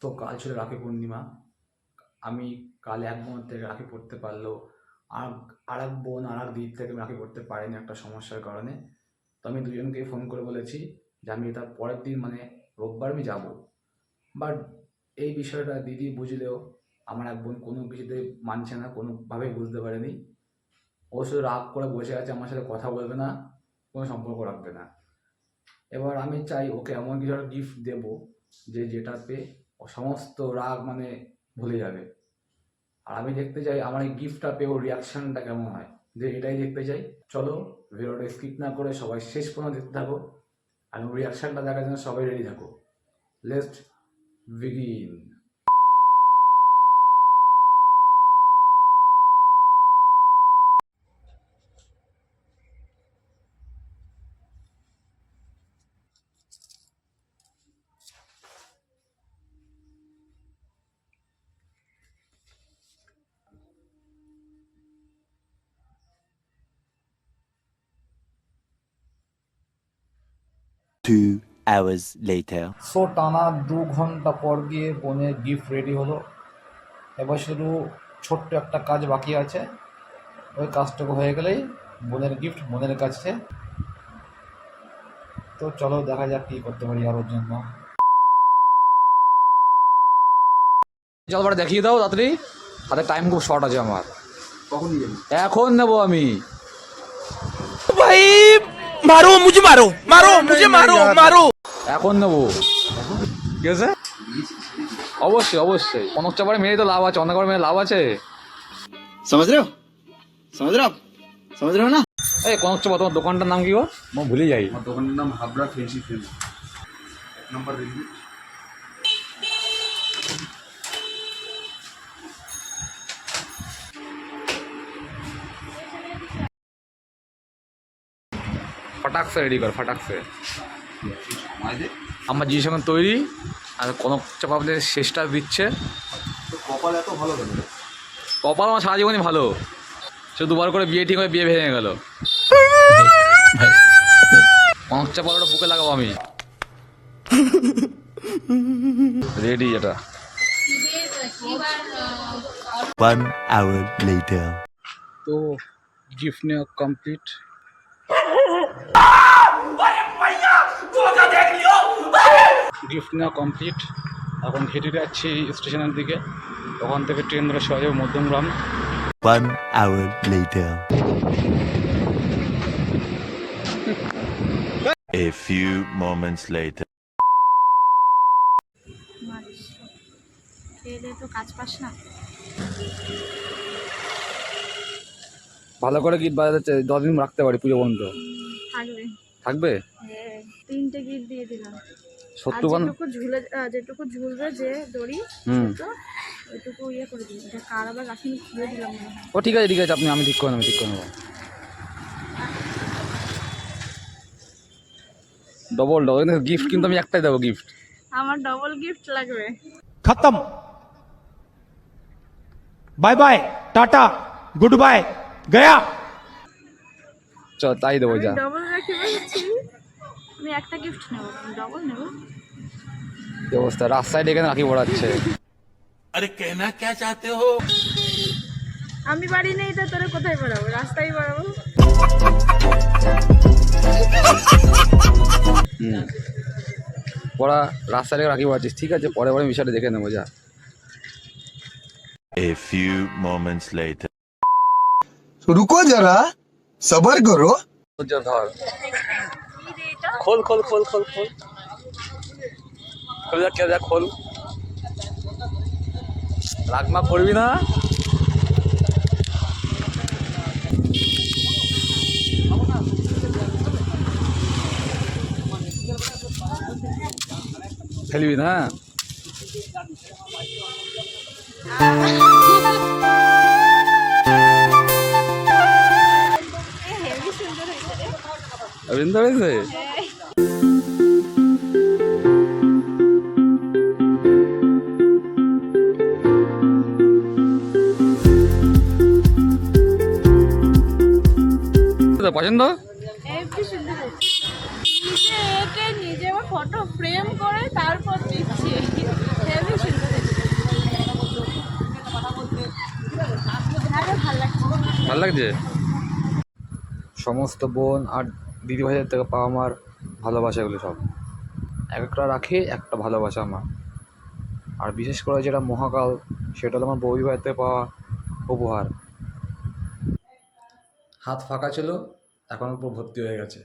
তো কাল ছিল রাখি পূর্ণিমা। আমি কাল এক বোনের থেকে রাখি পড়তে পারলেও আর আরেক বোন আর এক দিক থেকে রাখি পড়তে পারিনি একটা সমস্যার কারণে। তো আমি দুজনকেই ফোন করে বলেছি যে আমি তার পরের দিন মানে রোববার আমি যাব। বাট এই বিষয়টা দিদি বুঝলেও আমার এক বোন কোনো কিছুতে মানছে না, কোনোভাবেই বুঝতে পারেনি। ও শুধু রাগ করে বসে আছে, আমার সাথে কথা বলবে না, কোনো সম্পর্ক রাখবে না। এবার আমি চাই ওকে এমন কিছু একটা গিফট দেবো যেটাতে ও সমস্ত রাগ মানে ভুলে যাবে। আর আমি দেখতে চাই আমার এই গিফটটা পেয়ে ওর রিয়াকশনটা কেমন হয়, এটাই দেখতে চাই। চলো ভিডিওটা স্কিপ না করে সবাই শেষ পর্যন্ত দেখতে থাকো, আর ওর রিয়াকশনটা দেখার জন্য সবাই রেডি থাকো। Let's begin. 2 hours later. So টানা 2 ঘন্টা পর গিয়ে বোনের গিফট রেডি হলো। এবার শুধু ছোট্ট একটা কাজ বাকি আছে, ওই কাজটুকু হয়ে গেলেই বোনের গিফট বোনের কাছে। তো চলো দেখা যাক কী করতে পারি আর ওর জন্য। চল বারে দেখিয়ে দাও তাড়াতাড়ি, হাতে টাইম খুব শর্ট আছে আমার। কখন নিয়ে এখন নেবো আমি। भाई मारो मुझे, मारो मारो मुझे, मारो मारो। এখন নেবো। কি আছে? অবশ্যই অবশ্যই, কনক চাপারে মেরে তো লাভ আছে, অনেক মেরে লাভ আছে। समझ रहे हो, समझ रहे हो आप, समझ रहे हो ना। এই কনক চাপা, তোমার দোকানটার নাম কি গো? আমি ভুলে যাই। আমার দোকানের নাম হাবড়া ফেন্সি ফিল্ম। নাম্বার দেখবি? ফটাক সে রেডি কর, ফটাক সে। মাইদে আমার জিনিস এখন তৈরি, আর কনক চাপা আমাদের শেষটা দিচ্ছে। তো কপাল এত ভালো কেন রে? কপাল আমার সারা জীবনই ভালো, সে দুবার করে বিয়ে ঠিক হয়ে বিয়ে ভেঙে গেল। কনক চাপা ওটা বুকে লাগাবো আমি। রেডি এটা। 1 hour later. তো গিফট নেওয়া কমপ্লিট। গিফট নেওয়া কমপ্লিট, এখন হেঁটে যাচ্ছি স্টেশনের দিকে। ওখান থেকে ট্রেন ধরে সোজা যাবো Madhyamgram. 1 hour later. A few moments later. খেয়ে তো কাজ পাস না। ভালো করে গিফট বাজাতে 10 দিন রাখতে পারি পুজো পর্যন্ত। থাকবে থাকবে? হ্যাঁ, 3টে গিফট দিয়ে দিলাম। সত্যি বান যেটুকু ঝুলবে যে দড়ি, তো ওইটুকু ইয়ে করে দিই। এটা কার আবার রাখিনি, খুলে দিলাম মনে হয়। ও ঠিক আছে ঠিক আছে, আমি ঠিক করে নেবো, ঠিক করে নেবো। ডবল ডবল গিফট, কিন্তু আমি একটাই দেবো গিফট। আমার ডবল গিফট লাগবে। खत्म, bye bye, ta-ta, goodbye, गया। চল তাই দেবো যা। ডবল রাখি বলছি, আমি একটা গিফট নেব, ডবল নেব। কি অবস্থা, রাস্তায় ডেকে রাখি পড়াচ্ছে। अरे कहना क्या चाहते हो। আমি বাড়ি নেই তো তোরে কোথায় পড়াবো? রাস্তায় পড়াবো। পড়া রাস্তায় ডেকে রাখি পড়াচ্ছিস, ঠিক আছে, পরে পরে বিষয়টা দেখে নেবো যা। A few moments later. रुको जरा सबर करो। ধর, খোল খোল খোল খোল খোল খোল, দেখ কে দেখ, খোল। রাগমা করবি না। খেলবি না? হেভি সুন্দর হয়েছে রে। রবীন্দ্র হয়েছে। পছন্দ? হেভি সুন্দর হয়েছে। নিজে এঁকে নিজে আমার ফটো ফ্রেম করে তারপর দিচ্ছি। হেভি সুন্দর আরো ভালো লাগছে। ভালো লাগছে? সমস্ত বোন আর দিদি ভাইদের থেকে পাওয়া আমার ভালোবাসাগুলো সব এক একটা রাখে একটা ভালোবাসা আমার। আর বিশেষ করে যেটা মহাকাল, সেটা হলো আমার বৌদি ভাইয়ের থেকে পাওয়া উপহার। হাত ফাঁকা ছিল, এখন পুরো ভর্তি হয়ে গেছে।